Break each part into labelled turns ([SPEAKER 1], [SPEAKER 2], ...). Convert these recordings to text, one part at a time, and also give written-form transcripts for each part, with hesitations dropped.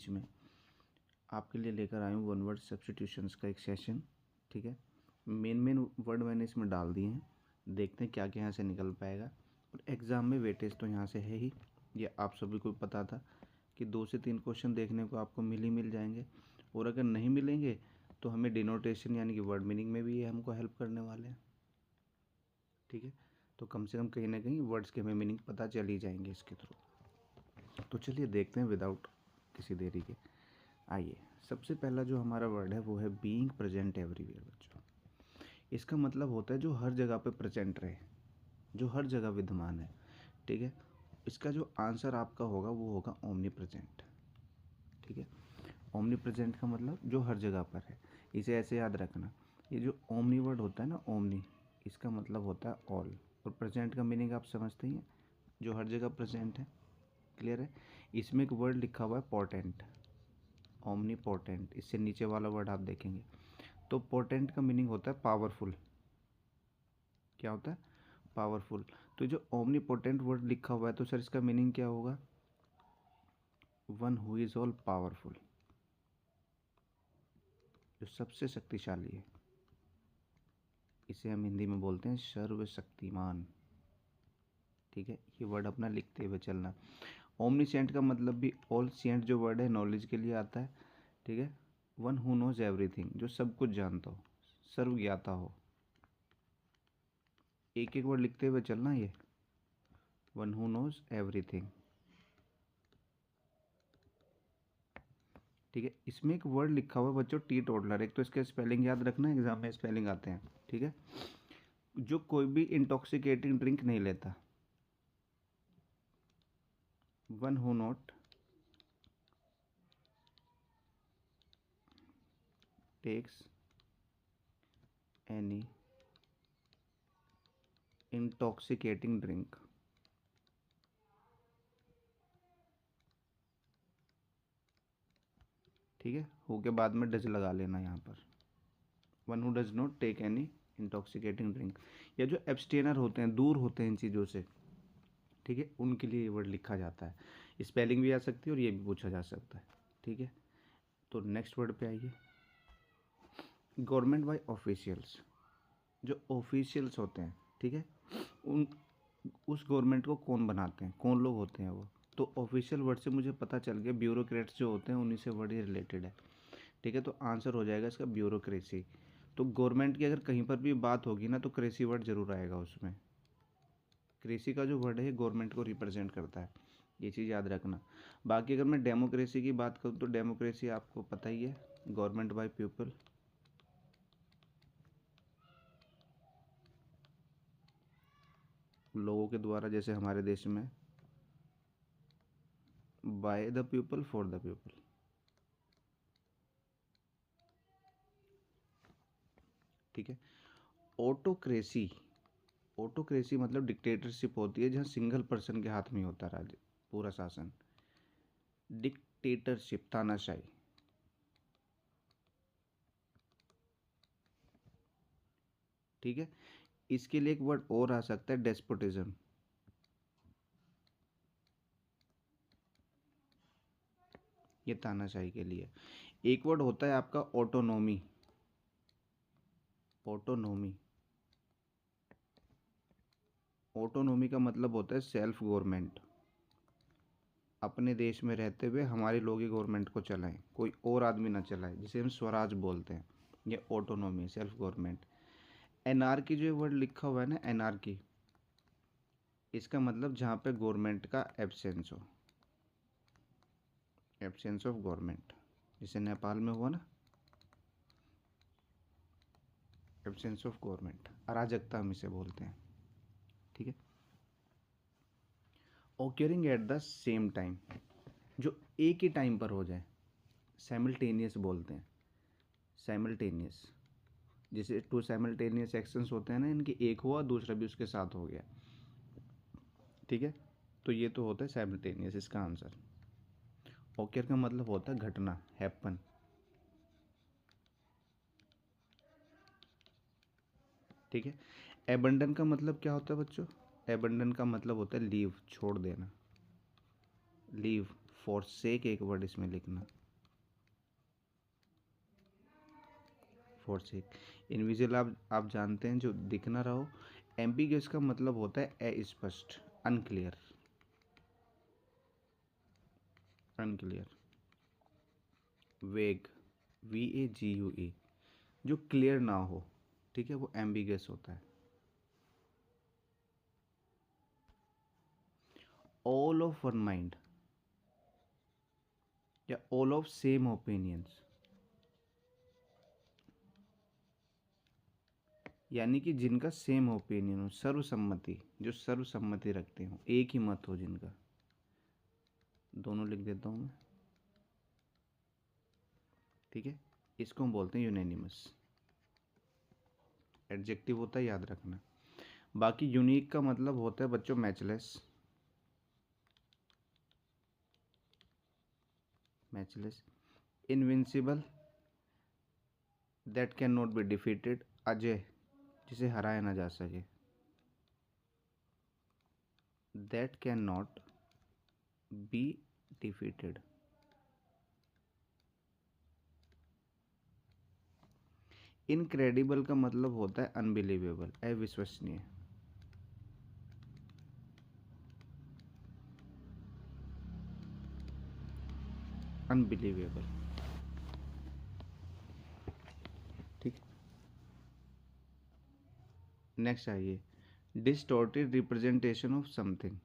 [SPEAKER 1] बीच में आपके लिए लेकर आया हूँ वन वर्ड सब्स्टिट्यूशंस का एक सेशन। ठीक है, मेन वर्ड मैंने इसमें डाल दिए हैं, देखते हैं क्या क्या यहाँ से निकल पाएगा। और एग्ज़ाम में वेटेज तो यहाँ से है ही, ये आप सभी को पता था कि 2 से 3 क्वेश्चन देखने को आपको मिल जाएंगे। और अगर नहीं मिलेंगे तो हमें डिनोटेशन यानी कि वर्ड मीनिंग में भी ये हमको हेल्प करने वाले हैं। ठीक है, तो कम से कम कहीं ना कहीं वर्ड्स के हमें मीनिंग पता चल ही जाएंगे इसके थ्रू। तो चलिए देखते हैं विदाउट किसी देरी के। आइए, सबसे पहला जो हमारा वर्ड है वो है बीइंग प्रेजेंट एवरीवेयर। बच्चों, इसका मतलब होता है जो हर जगह पे प्रेजेंट रहे, जो हर जगह विद्यमान है। ठीक है, इसका जो आंसर आपका होगा वो होगा ओमनी प्रेजेंट। ठीक है, ओमनी प्रेजेंट का मतलब जो हर जगह पर है। इसे ऐसे याद रखना, ये जो ओमनी वर्ड होता है ना, ओमनी, इसका मतलब होता है ऑल, और प्रेजेंट का मीनिंग आप समझते ही हैं, जो हर जगह प्रेजेंट है। क्लियर है। इसमें एक वर्ड लिखा हुआ है पोर्टेंट, ओमनी पोर्टेंट, इससे नीचे वाला वर्ड आप देखेंगे तो पोर्टेंट का मीनिंग होता है पावरफुल। क्या होता है? पावरफुल। तो जो ओमनी पोर्टेंट वर्ड लिखा हुआ है तो सर इसका मीनिंग क्या होगा? One who is all powerful, जो सबसे शक्तिशाली है। इसे हम हिंदी में बोलते हैं सर्वशक्तिमान। ठीक है, ये वर्ड अपना लिखते हुए चलना। ओमनीसेंट का मतलब भी ऑल सेंट जो वर्ड है नॉलेज के लिए आता है। ठीक है, वन हु नोज एवरीथिंग, जो सब कुछ जानता हो, सर्वज्ञाता हो। एक एक वर्ड लिखते हुए चलना, ये वन हु नोज एवरीथिंग। ठीक है, इसमें एक वर्ड लिखा हुआ है बच्चों टी टोटलर। एक तो इसके स्पेलिंग याद रखना, एग्जाम में स्पेलिंग आते हैं। ठीक है, जो कोई भी इंटॉक्सिकेटिंग ड्रिंक नहीं लेता, one who not takes any intoxicating drink. ठीक है, हु के बाद में डज लगा लेना यहाँ पर, one who does not take any intoxicating drink. या जो एब्सटेनर होते हैं, दूर होते हैं इन चीज़ों से, ठीक है, उनके लिए ये वर्ड लिखा जाता है। स्पेलिंग भी आ सकती है और ये भी पूछा जा सकता है। ठीक है, तो नेक्स्ट वर्ड पे आइए, गवर्नमेंट बाय ऑफिशियल्स। जो ऑफिशियल्स होते हैं, ठीक है, उन उस गवर्नमेंट को कौन बनाते हैं, कौन लोग होते हैं वो। तो ऑफिशियल वर्ड से मुझे पता चल गया ब्यूरोक्रेट्स जो होते हैं उन्हीं से वर्ड ये रिलेटेड है। ठीक है, तो आंसर हो जाएगा इसका ब्यूरोक्रेसी। तो गवर्नमेंट की अगर कहीं पर भी बात होगी ना तो क्रेसी वर्ड जरूर आएगा उसमें। क्रेसी का जो वर्ड है गवर्नमेंट को रिप्रेजेंट करता है, ये चीज़ याद रखना। बाकी अगर मैं डेमोक्रेसी की बात करूँ तो डेमोक्रेसी आपको पता ही है, गवर्नमेंट बाय पीपल। लोगों के द्वारा, जैसे हमारे देश में by the people for the people. ठीक है, ऑटोक्रेसी, ऑटोक्रेसी मतलब डिक्टेटरशिप होती है जहाँ सिंगल पर्सन के हाथ में होता है राज्य, पूरा शासन। डिक्टेटरशिप, तानाशाही। ठीक है, इसके लिए एक वर्ड और आ सकता है, डेस्पोटिज्म। ये तानाशाही के लिए। एक वर्ड होता है आपका ऑटोनॉमी, ऑटोनॉमी। ऑटोनॉमी का मतलब होता है सेल्फ गवर्नमेंट। अपने देश में रहते हुए हमारे लोग ही गवर्नमेंट को चलाएं, कोई और आदमी ना चलाए, जिसे हम स्वराज बोलते हैं। ये ऑटोनॉमी, सेल्फ गवर्नमेंट। एनार्की जो वर्ड लिखा हुआ है ना, एनार्की, इसका मतलब जहाँ पे गवर्नमेंट का एब्सेंस हो, एब्सेंस ऑफ गवर्नमेंट। जैसे नेपाल में हुआ ना, एब्सेंस ऑफ गवर्नमेंट, अराजकता हम इसे बोलते हैं। ठीक है, ओक्योरिंग एट द सेम टाइम, जो एक ही टाइम पर हो जाए, साइमल्टेनियस बोलते हैं, साइमल्टेनियस। जैसे टू साइमल्टेनियस एक्शंस होते हैं ना, इनकी एक हुआ दूसरा भी उसके साथ हो गया। ठीक है, तो ये तो होता है साइमल्टेनियस इसका आंसर। ओकर का मतलब होता है घटना, हैपन। ठीक है, एबंडन का मतलब क्या होता है बच्चों? एबंडन का मतलब होता है लीव, छोड़ देना, लीव, forsake एक वर्ड इसमें लिखना, forsake। इनविजिबल आप जानते हैं जो दिख ना रहो। एम्बिग्यूअस का मतलब होता है अस्पष्ट, अनक्लियर, अनक्लियर। वेग, VAGUE, जो क्लियर ना हो, ठीक है, वो एम्बिगस होता है। ऑल ऑफ वन माइंड या ऑल ऑफ सेम ओपिनियंस, यानी कि जिनका सेम ओपिनियन हो, सर्वसम्मति, जो सर्वसम्मति रखते हो, एक ही मत हो जिनका, दोनों लिख देता हूँ मैं, ठीक है। इसको हम बोलते हैं यूनैनिमस। एडजेक्टिव होता है, याद रखना। बाकी यूनिक का मतलब होता है बच्चों matchless, matchless. Invincible, that can not be defeated, Ajay, जिसे हराया ना जा सके, that can not be defeated. Incredible का मतलब होता है अनबिलीवेबल, अविश्वसनीय। अनबिलीवेबल, ठीक। नेक्स्ट आइए, डिस्टॉर्टेड रिप्रेजेंटेशन ऑफ समथिंग,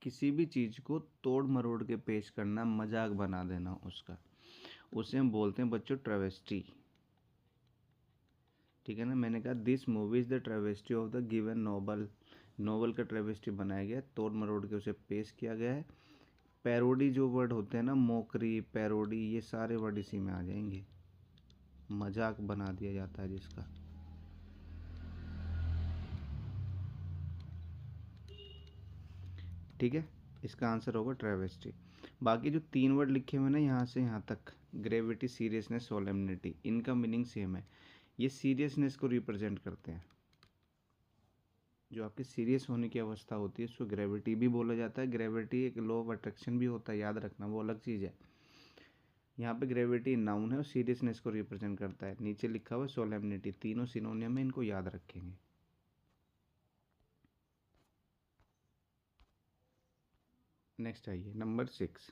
[SPEAKER 1] किसी भी चीज़ को तोड़ मरोड़ के पेश करना, मजाक बना देना उसका, उसे हम बोलते हैं बच्चों ट्रेवेस्टी, ठीक है ना। मैंने कहा this movie is the travesty of the given noble, novel का ट्रेवेस्टी बनाया गया, तोड़ मरोड़ के उसे पेश किया गया है। पैरोडी जो वर्ड होते हैं ना, मोकरी, पैरोडी, ये सारे वर्ड इसी में आ जाएंगे, मजाक बना दिया जाता है जिसका। ठीक है, इसका आंसर होगा ट्रेवेस्टी। बाकी जो 3 वर्ड लिखे हुए ना यहाँ से यहाँ तक, ग्रेविटी, सीरियसनेस, सोलेमनिटी, इनका मीनिंग सेम है। ये सीरियसनेस को रिप्रेजेंट करते हैं, जो आपकी सीरियस होने की अवस्था होती है उसको ग्रेविटी भी बोला जाता है। ग्रेविटी एक लॉ ऑफ अट्रैक्शन भी होता है, याद रखना, वो अलग चीज़ है। यहाँ पे ग्रेविटी नाउन है और सीरियसनेस को रिप्रेजेंट करता है। नीचे लिखा हुआ है सोलेमनिटी, तीनों सिनोनियम है, इनको याद रखेंगे। नेक्स्ट आइए, number 6,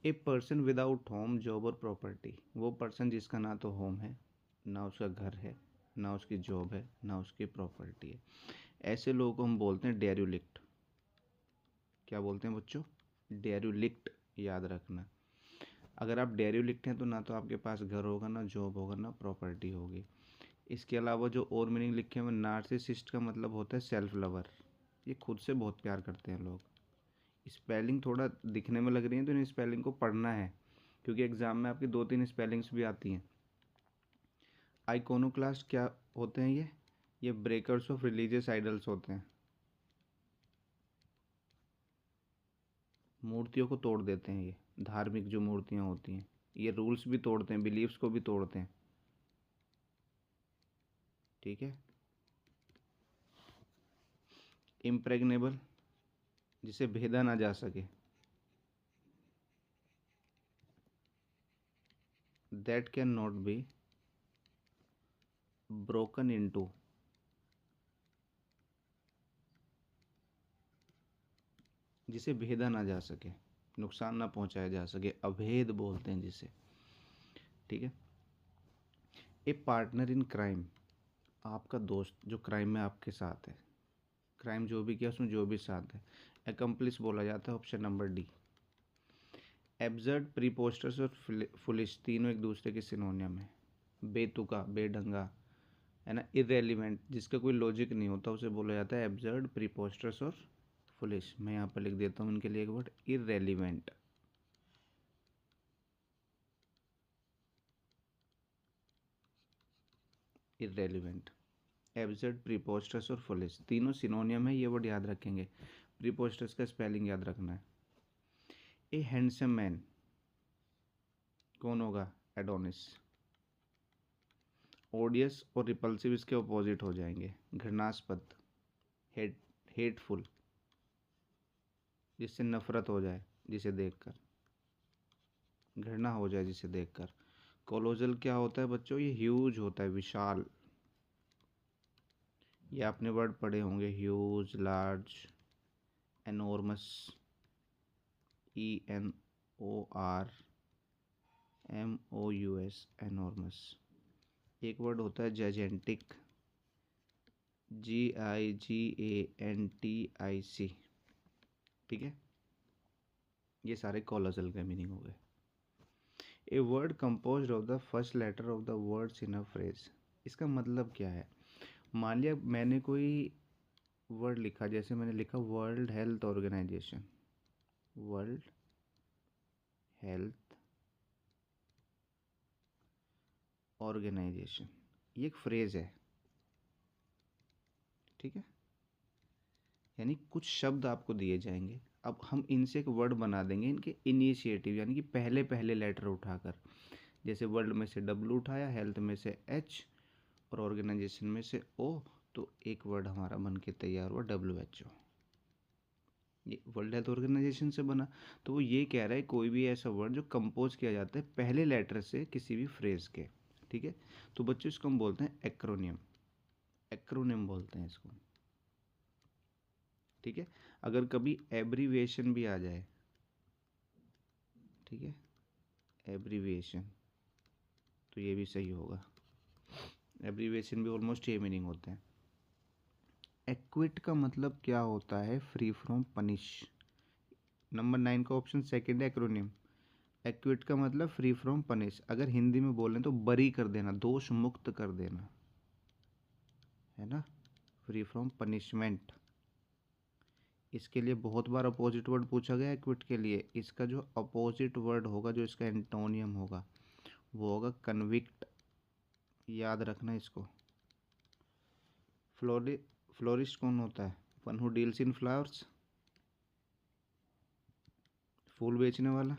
[SPEAKER 1] a person without home, job और प्रॉपर्टी, वो पर्सन जिसका ना तो होम है, ना उसका घर है, ना उसकी जॉब है, ना उसकी प्रॉपर्टी है। ऐसे लोगों को हम बोलते हैं डेरुलिक्ट। क्या बोलते हैं बच्चों? डेरुलिक्ट, याद रखना। अगर आप डेरुलिक्ट हैं तो ना तो आपके पास घर होगा, ना जॉब होगा, ना प्रॉपर्टी होगी। इसके अलावा जो और मीनिंग लिखे हुए, नार्सिसिस्ट का मतलब होता है सेल्फ लवर, ये खुद से बहुत प्यार करते हैं लोग। स्पेलिंग थोड़ा दिखने में लग रही है तो इन स्पेलिंग को पढ़ना है, क्योंकि एग्ज़ाम में आपकी 2-3 स्पेलिंग्स भी आती हैं। आइकोनोक्लास्ट क्या होते हैं? ये ब्रेकर्स ऑफ रिलीजियस आइडल्स होते हैं, मूर्तियों को तोड़ देते हैं। ये धार्मिक जो मूर्तियाँ होती हैं, ये रूल्स भी तोड़ते हैं, बिलीव्स को भी तोड़ते हैं, ठीक है। इम्प्रेग्नेबल, जिसे भेदा ना जा सके, that can not be broken into, जिसे भेदा ना जा सके, नुकसान ना पहुंचाया जा सके, अभेद बोलते हैं जिसे, ठीक है। ए पार्टनर इन क्राइम, आपका दोस्त जो क्राइम में आपके साथ है, क्राइम जो भी किया उसमें जो भी साथ है। एकम्प्लिस बोला जाता है, ऑप्शन नंबर डी। एब्जर्ड, प्रीपोस्टर्स और फुलिश, तीनों एक दूसरे के सिनोनियम है। बेतुका, बेढंगा, है ना। इरेलीवेंट, जिसका कोई लॉजिक नहीं होता, उसे बोला जाता है एब्जर्ड, प्रीपोस्टर्स और फुलिश। मैं यहाँ पर लिख देता हूँ इनके लिए एक वर्ड, इरेलीवेंट। इरेलीवेंट, एब्जर्ड, प्रीपोस्टर्स और फुलिश, तीनों सिनोनियम है, ये वर्ड याद रखेंगे। प्रीपोस्टर्स का स्पेलिंग याद रखना है। ए हैंडसम मैन, कौन होगा? एडोनिस। ओडियस और रिपल्सिव इसके अपोजिट हो जाएंगे, घृणास्पद, हेट हेटफुल, जिससे नफरत हो जाए जिसे देखकर, घृणा हो जाए जिसे देखकर। कोलोजल क्या होता है बच्चों? ये ह्यूज होता है, विशाल। ये आपने वर्ड पढ़े होंगे, ह्यूज, लार्ज, एनोर्मस, ENORMOUS, एनोर्मस। एक वर्ड होता है जाइजेंटिक, GIGANTIC, ठीक है। ये सारे कोलोजल का मीनिंग हो गए। A word composed of the first letter of the words in a phrase. इसका मतलब क्या है? मान लिया मैंने कोई वर्ड लिखा, जैसे मैंने लिखा world health organization, world health organization, ये एक फ्रेज है, ठीक है। यानी कुछ शब्द आपको दिए जाएंगे, अब हम इनसे एक वर्ड बना देंगे, इनके इनिशिएटिव यानी कि पहले पहले लेटर उठाकर। जैसे वर्ल्ड में से W उठाया, हेल्थ में से H और ऑर्गेनाइजेशन में से O, तो एक वर्ड हमारा बन के तैयार हुआ WHO। ये वर्ल्ड हेल्थ ऑर्गेनाइजेशन से बना। तो वो ये कह रहा है कोई भी ऐसा वर्ड जो कंपोज किया जाता है पहले लेटर से किसी भी फ्रेज के, ठीक है। तो बच्चों इसको हम बोलते हैं एक्रोनियम, एक्रोनियम बोलते हैं इसको, ठीक है। अगर कभी एब्रीविएशन भी आ जाए, ठीक है, एब्रीविएशन, तो ये भी सही होगा। एब्रीविएशन भी ऑलमोस्ट ये मीनिंग होते हैं। एक्विट का मतलब क्या होता है? Free from punish. नंबर 9 का ऑप्शन सेकंड है, एक्रोनियम। एक्विट का मतलब फ्री फ्रॉम पनिश, अगर हिंदी में बोलें तो बरी कर देना, दोष मुक्त कर देना, है ना, फ्री फ्रॉम पनिशमेंट। इसके लिए बहुत बार अपोजिट वर्ड पूछा गया एक्विट के लिए। इसका जो अपोजिट वर्ड होगा, जो इसका एंटोनियम होगा, वो होगा कन्विक्ट। याद रखना इसको। फ्लोरिस्ट कौन होता है? One who deals in flowers, फूल बेचने वाला।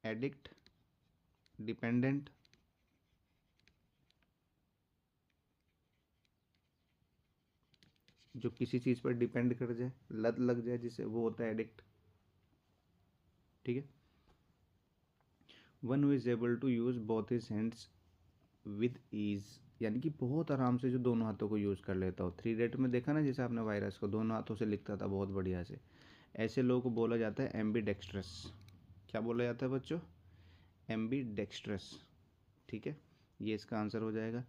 [SPEAKER 1] एडिक्ट, डिपेंडेंट, जो किसी चीज़ पर डिपेंड कर जाए, लत लग जाए जिसे, वो होता है एडिक्ट, ठीक है। One who is able to use both his hands with ease, यानी कि बहुत आराम से जो दोनों हाथों को यूज़ कर लेता हो। 3 रेट में देखा ना, जैसे आपने वायरस को दोनों हाथों से लिखता था बहुत बढ़िया से, ऐसे लोगों को बोला जाता है एम्बीडेक्स्ट्रस। क्या बोला जाता है बच्चों? एम्बीडेक्स्ट्रस, ठीक है। ये इसका आंसर हो जाएगा।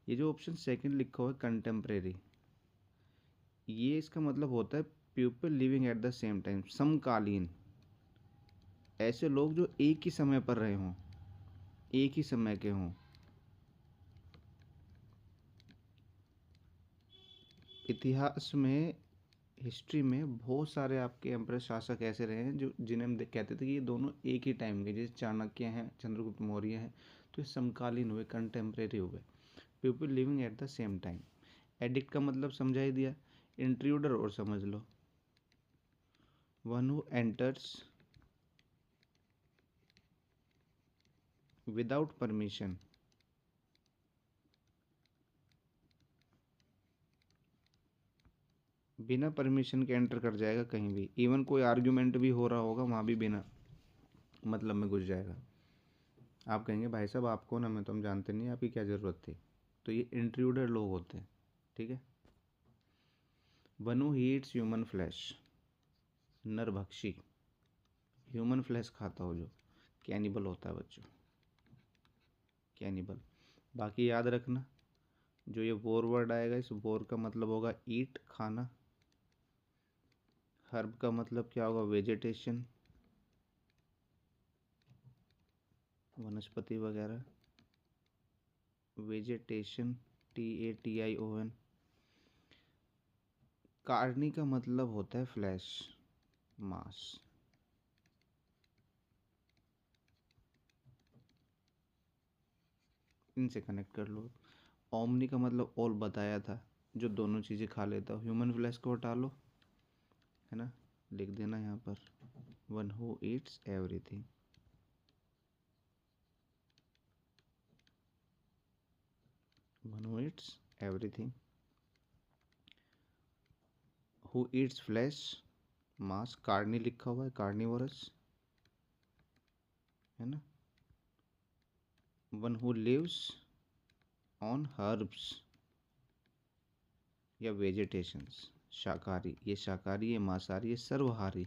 [SPEAKER 1] ये जो ऑप्शन सेकंड लिखा हुआ है कंटेम्प्रेरी, ये इसका मतलब होता है people living at the same time, समकालीन। ऐसे लोग जो एक ही समय पर रहे हों, एक ही समय के हों। इतिहास में, हिस्ट्री में बहुत सारे आपके एम्परर, शासक ऐसे रहे हैं जो जिन्हें हम कहते थे कि ये दोनों एक ही टाइम के, जैसे चाणक्य हैं, चंद्रगुप्त मौर्य हैं, तो ये समकालीन हुए, कंटेम्प्रेरी हुए, people living at the same time. Addict का मतलब समझा ही दिया, इंट्रूडर और समझ लो, one who enters without permission, बिना परमिशन के एंटर कर जाएगा कहीं भी, इवन कोई आर्ग्यूमेंट भी हो रहा होगा वहाँ भी बिना मतलब में घुस जाएगा। आप कहेंगे भाई साहब आप कौन, हमें तो हम जानते नहीं, आपकी क्या ज़रूरत थी। तो ये इंट्रूडर लोग होते हैं, ठीक है। One who eats human flesh, नरभक्षी, ह्यूमन फ्लैश खाता हो जो, कैनिबल होता है बच्चों, कैनिबल। बाकी याद रखना, जो ये वोर वर्ड आएगा, इस वोर का मतलब होगा ईट, खाना। हर्ब का मतलब क्या होगा? वेजिटेशन, वनस्पति वगैरह, वेजिटेशन, TATION। कार्नी का मतलब होता है फ्लैश, मांस। इनसे कनेक्ट कर लो। ओमनी का मतलब ऑल बताया था, जो दोनों चीज़ें खा लेता हो। ह्यूमन फ्लैश को हटा लो, है ना, लिख देना यहाँ पर, one who eats everything. One who eats everything, who eats flesh, मांस, कार्नी लिखा हुआ है, कार्निवोरस है ना। One who lives on herbs या वेजिटेशंस, शाकाहारी, ये शाकाहारी, ये मांसाहारी, ये सर्वहारी,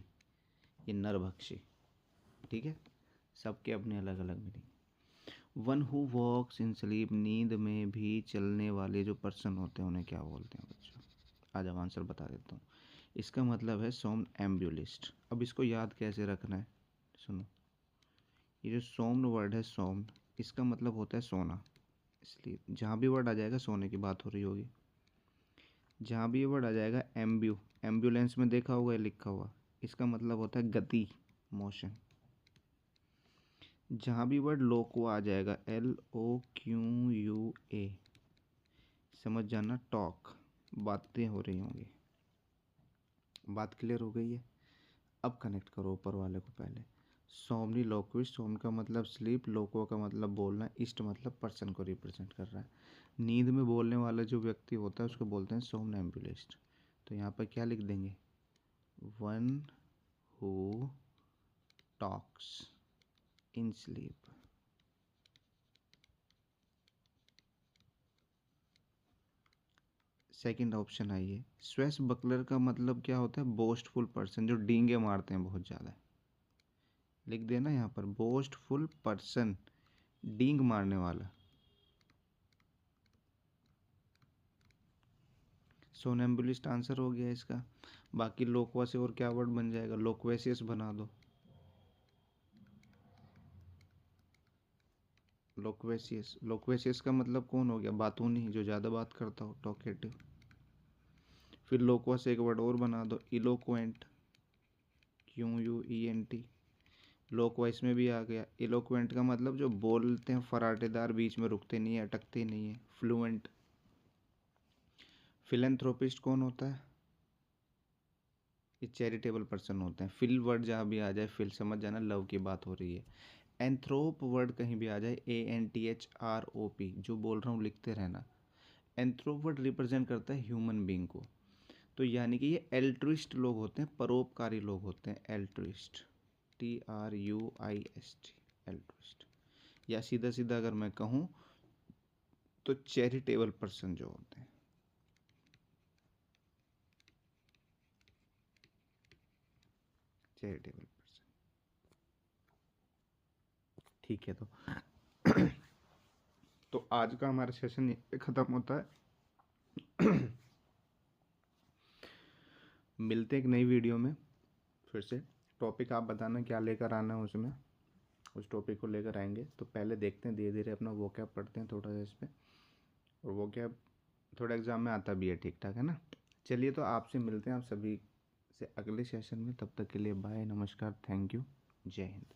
[SPEAKER 1] ये नरभक्षी। ठीक है, सबके अपने अलग अलग meaning. One who walks in sleep, नींद में भी चलने वाले जो पर्सन होते हैं उन्हें क्या बोलते हैं बच्चों? आज अब आंसर बता देता हूँ। इसका मतलब है सोमनैम्बुलिस्ट। अब इसको याद कैसे रखना है, सुनो। ये जो सोम्न वर्ड है, सोम्न, इसका मतलब होता है सोना। इसलिए जहाँ भी वर्ड आ जाएगा सोने की बात हो रही होगी। जहाँ भी ये वर्ड आ जाएगा एम्ब्यू, एम्बुलेंस में देखा होगा लिखा हुआ, इसका मतलब होता है गति, मोशन। जहाँ भी वर्ड लोको आ जाएगा, LOQUA, समझ जाना टॉक, बातें हो रही होंगी। बात क्लियर हो गई है? अब कनेक्ट करो ऊपर वाले को पहले। सोमनी लोक्विस्ट, सोम का मतलब स्लीप, लोको का मतलब बोलना, इष्ट मतलब पर्सन को रिप्रेजेंट कर रहा है। नींद में बोलने वाला जो व्यक्ति होता है उसको बोलते हैं सोमनैम्बुलिस्ट। तो यहाँ पर क्या लिख देंगे? One who talks in sleep. Second option आइए, स्वेस बकलर का मतलब क्या होता है? बोस्टफुल पर्सन, जो डींगे मारते हैं बहुत ज़्यादा। लिख देना यहाँ पर, बोस्टफुल पर्सन, डींग मारने वाला। सोनेम्बुलिस्ट आंसर हो गया इसका। बाकी लोकवा से और क्या वर्ड बन जाएगा? लोक्वेसियस बना दो। लोक्वेसियस, लोक्वेसियस का मतलब कौन हो गया? बातूनी, जो ज़्यादा बात करता हो, टॉकेटिव। फिर लोकवा से एक वर्ड और बना दो, इलोक्वेंट, QUENT। लोकवा इसमें भी आ गया। इलोक्वेंट का मतलब जो बोलते हैं फराटेदार, बीच में रुकते नहीं है, अटकते नहीं है, फ्लुएंट। फिलेंथ्रोपिस्ट कौन होता है? ये चैरिटेबल पर्सन होते हैं। फिल वर्ड जहाँ भी आ जाए, फिल समझ जाना लव की बात हो रही है। एंथ्रोप वर्ड कहीं भी आ जाए, ANTHROP, जो बोल रहा हूँ लिखते रहना। एंथ्रोप वर्ड रिप्रेजेंट करता है ह्यूमन बींग को। तो यानी कि ये एल्ट्रिस्ट लोग होते हैं, परोपकारी लोग होते हैं, एल्ट्रिस्ट, TRUIST, एल्ट्रिस्ट। या सीधा सीधा अगर मैं कहूँ तो चैरिटेबल पर्सन जो होते हैं, चैरिटेबल पर्सन। ठीक है, तो आज का हमारा सेशन यहीं पे ख़त्म होता है। मिलते हैं एक नई वीडियो में फिर से। टॉपिक आप बताना क्या लेकर आना है उसमें, उस टॉपिक को लेकर आएंगे। तो पहले देखते हैं, धीरे धीरे अपना वोकैब पढ़ते हैं थोड़ा सा इस पर। और वोकैब थोड़ा एग्ज़ाम में आता भी है, ठीक ठाक है ना। चलिए, तो आपसे मिलते हैं आप सभी से अगले सेशन में। तब तक के लिए बाय, नमस्कार, थैंक यू, जय हिंद।